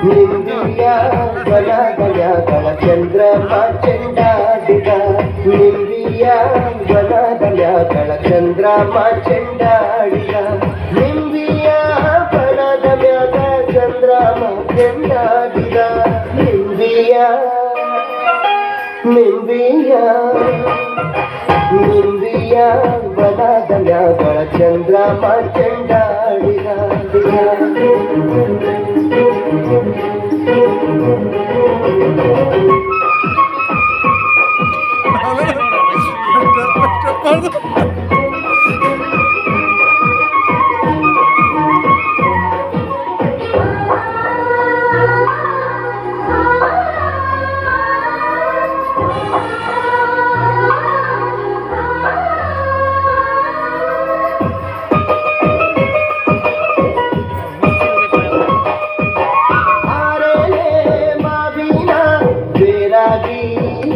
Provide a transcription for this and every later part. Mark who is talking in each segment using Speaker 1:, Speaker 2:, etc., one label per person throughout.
Speaker 1: ನಿಂಬಿಯ ಬಲಗಲಗಳ ಚಂದ್ರಮ ಚೆಂಡಾಡಿದ ನಿಂಬಿಯ ಬಲಗಲಗಳ ಚಂದ್ರಮ ಚೆಂಡಾಡಿದ ನಿಂಬಿಯ ಬಲದ ಮ್ಯಾಗ ಚಂದ್ರಮ ಚೆಂಡಾಡಿದ ನಿಂಬಿಯ ನಿಂಬಿಯ ನಿಂಬಿಯ ಬಲದ ಮ್ಯಾಗಳ ಚಂದ್ರಮ ಚೆಂಡಾಡಿದ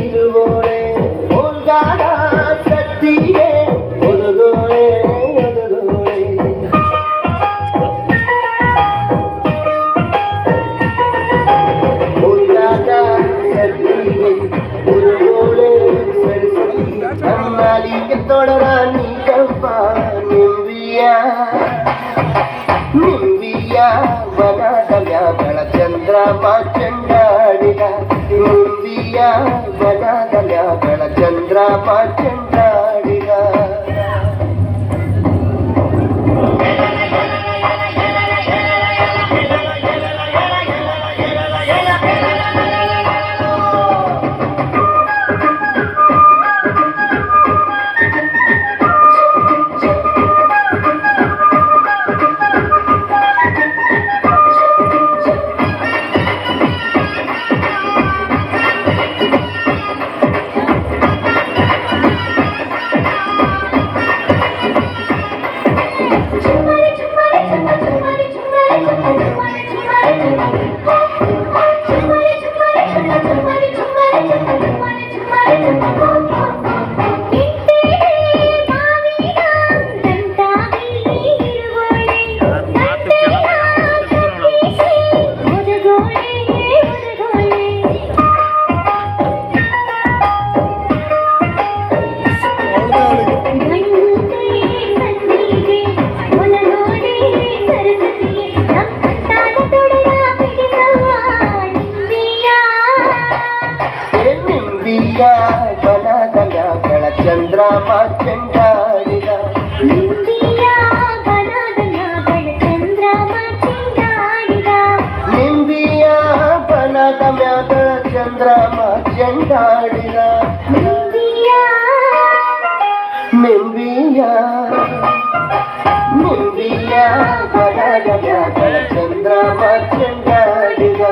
Speaker 1: ಇರುವೋಳೆ ಹೋಲ್ಗಾಡ ಸತ್ತಿಗೆ ಒದಗೋಳೆ ಒದಗೋಳೆ ಹೋಲ್ಗಾಡ ಸತ್ತಿಗೆ ಒದಗೋಳೆ ಸರಿಸಿ ಅಮ್ಮಾಲಿಗೆ ತೊಡರ ನೀ ಕಲ್ಪ ನಿಂಬಿಯ ನಿಂಬಿಯ ಬನದ ಮ್ಯಾಗಳ ಚಂದ್ರಮ ಚೆಂಡಾಡಿದ ನಿಂಬಿಯ ಬನದ ಮ್ಯಾಗಳ ಚಂದ್ರಮ ಚೆಂಡಾಡಿದ ಬನದಗಳ ಚಂದ್ರಮ ಚೆಂಡಾಡಿದ
Speaker 2: ನಿಂಬಿಯ ಬನದಗಳ ಚಂದ್ರಮ ಚೆಂಡಾಡಿದ
Speaker 1: ನಿಂಬಿಯ ಬನದ ಮ್ಯಾಗಳ ಚಂದ್ರಮ ಚೆಂಡಾಡಿದ
Speaker 2: ನಿಂಬಿಯ
Speaker 1: ನಿಂಬಿಯ ನಿಂಬಿಯ ಬನದ ಮ್ಯಾಗಳ ಚಂದ್ರಮ ಚೆಂಡಾಡಿದ